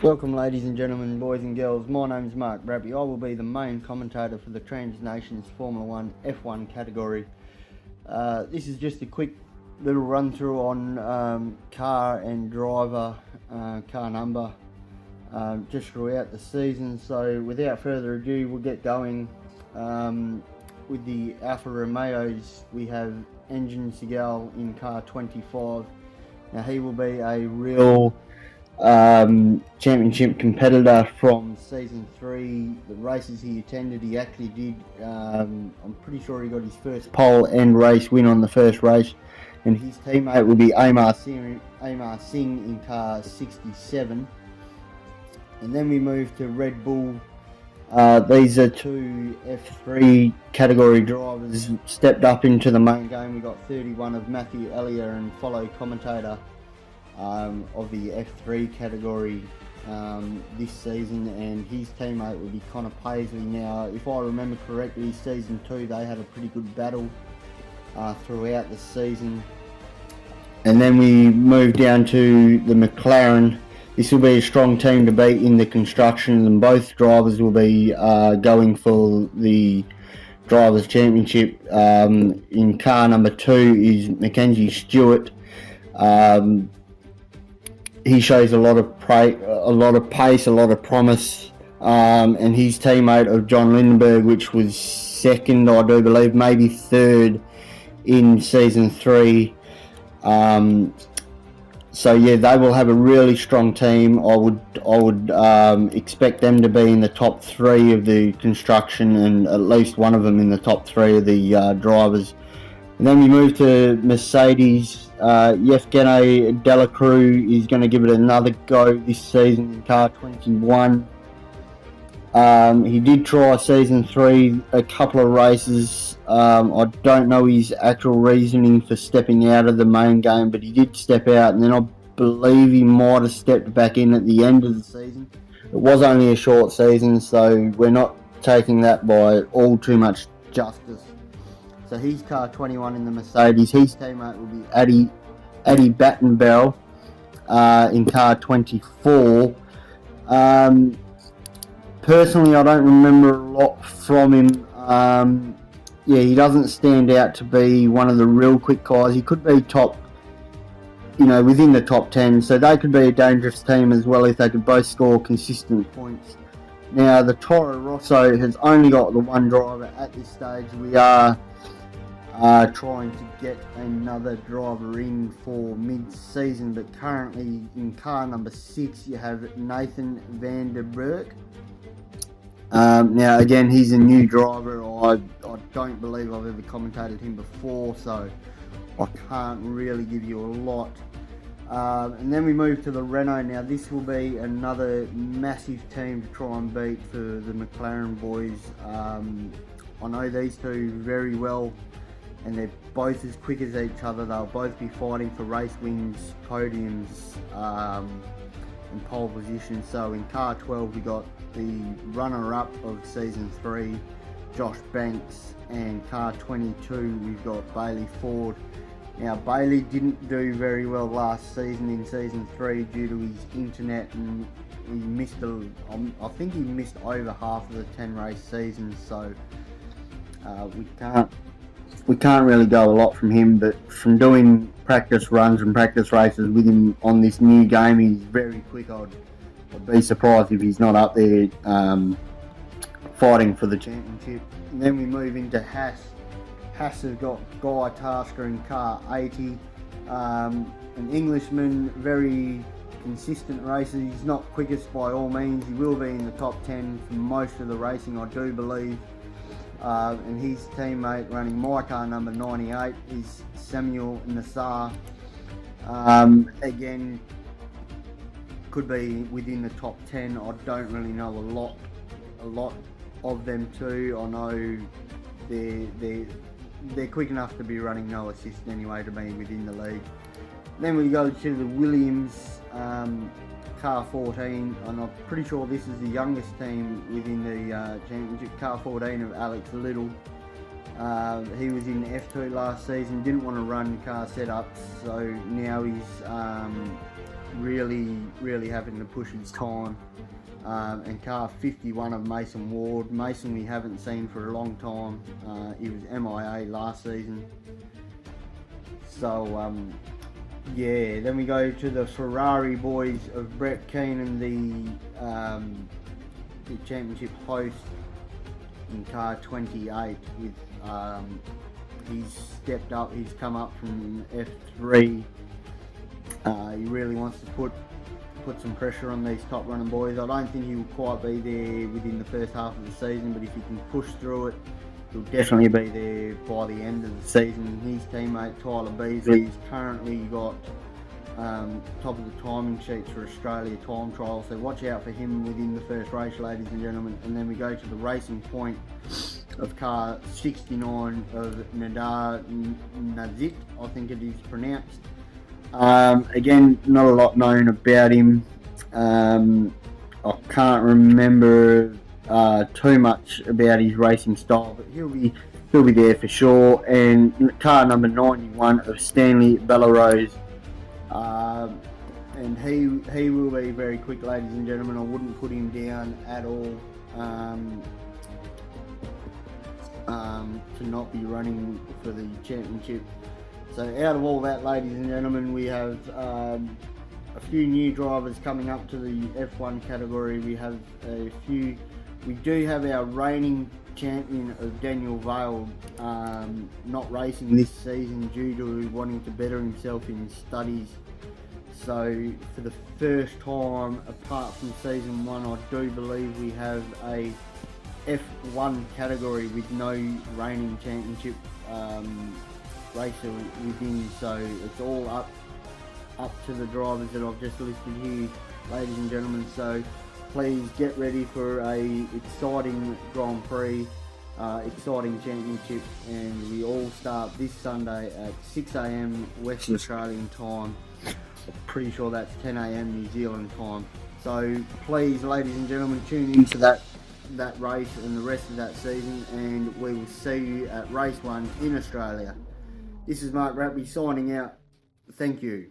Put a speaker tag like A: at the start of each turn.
A: Welcome ladies and gentlemen, boys and girls, my name is Mark Bratby. I will be the main commentator for the Trans Nations Formula 1 F1 category. This is just a quick little run through on car and driver, car number, just throughout the season. So without further ado, we'll get going. With the Alfa Romeos, we have Engine Segal in car 25. Now he will be a real championship competitor from season 3. The races he attended, he actually did, I'm pretty sure he got his first pole and race win on the first race, and his teammate will be Amar Singh in car 67. And then we move to Red Bull. These are two F3 category drivers stepped up into the main game. We got 31 of Matthew Elliott and follow commentator of the F3 category this season, and his teammate will be Connor Paisley. Now, if I remember correctly, season 2 they had a pretty good battle throughout the season. And then we move down to the McLaren. This will be a strong team to beat in the construction, and both drivers will be going for the Drivers' Championship. In car number 2 is Mackenzie Stewart. He shows a lot of pace, a lot of promise, and his teammate of John Lindenberg, which was second, I do believe, maybe third in season 3. So yeah, they will have a really strong team. I would expect them to be in the top 3 of the construction, and at least one of them in the top 3 of the drivers. And then we move to Mercedes. Yevgeny Delacruz is going to give it another go this season in car 21. He did try season 3 a couple of races. I don't know his actual reasoning for stepping out of the main game, but he did step out, and then I believe he might have stepped back in at the end of the season. It was only a short season, so we're not taking that by all too much justice. So he's car 21 in the Mercedes. His teammate will be Addy Battenbell in car 24. Personally, I don't remember a lot from him. Yeah, he doesn't stand out to be one of the real quick guys. He could be top, within the top 10. So they could be a dangerous team as well if they could both score consistent points. Now, the Toro Rosso has only got the one driver at this stage. We are trying to get another driver in for mid-season, but currently in car number 6 you have Nathan van der Berg. Now again, he's a new driver. I don't believe I've ever commentated him before, so I can't really give you a lot. And then we move to the Renault. Now this will be another massive team to try and beat for the McLaren boys. I know these two very well, and they're both as quick as each other. They'll both be fighting for race wins, podiums, and pole position. So in car 12 we got the runner-up of season 3, Josh Banks, and car 22 we've got Bailey Ford. Now Bailey didn't do very well last season in season 3 due to his internet, and he missed I think he missed over half of the 10 race season, so we can't really go a lot from him, but from doing practice runs and practice races with him on this new game, he's very quick. I'd be surprised if he's not up there fighting for the championship. And then we move into Haas. Haas has got Guy Tasker in car 80, an Englishman, very consistent racer. He's not quickest by all means. He will be in the top 10 for most of the racing, I do believe. And his teammate running my car number 98 is Samuel Nassar. Again, could be within the top 10. I don't really know a lot of them too. I know they're quick enough to be running no assist anyway to be within the league. Then we go to the Williams car 14, and I'm pretty sure this is the youngest team within the championship. Car 14 of Alex Little. He was in F2 last season, didn't want to run car setups, so now he's really having to push his time. And car 51 of Mason Ward. Mason we haven't seen for a long time. He was MIA last season. So yeah, then we go to the Ferrari boys of Brett Keenan, the championship host, in car 28. With he's stepped up. He's come up from F3. He really wants to put some pressure on these top running boys. I don't think he'll quite be there within the first half of the season, but if he can push through it, he'll definitely be there by the end of the season. His teammate Tyler Beasley's currently got top of the timing sheets for Australia time trial, so watch out for him within the first race, ladies and gentlemen. And then we go to the racing point of car 69 of Nadar Nazit, I think it is pronounced. Again, not a lot known about him. I can't remember too much about his racing style, but he'll be there for sure. And car number 91 of Stanley Bellarose, and he will be very quick, ladies and gentlemen. I wouldn't put him down at all to not be running for the championship. So out of all that, ladies and gentlemen, we have a few new drivers coming up to the F1 category. We have a few. We do have our reigning champion of Daniel Vale not racing this season due to wanting to better himself in his studies. So for the first time, apart from season 1, I do believe we have a F1 category with no reigning championship racer within, so it's all up to the drivers that I've just listed here, ladies and gentlemen. So please get ready for a exciting Grand Prix, exciting championship, and we all start this Sunday at 6 AM Western Australian time. I'm pretty sure that's 10 AM New Zealand time. So please, ladies and gentlemen, tune into that race and the rest of that season, and we will see you at race 1 in Australia. This is Mark Bratby signing out. Thank you.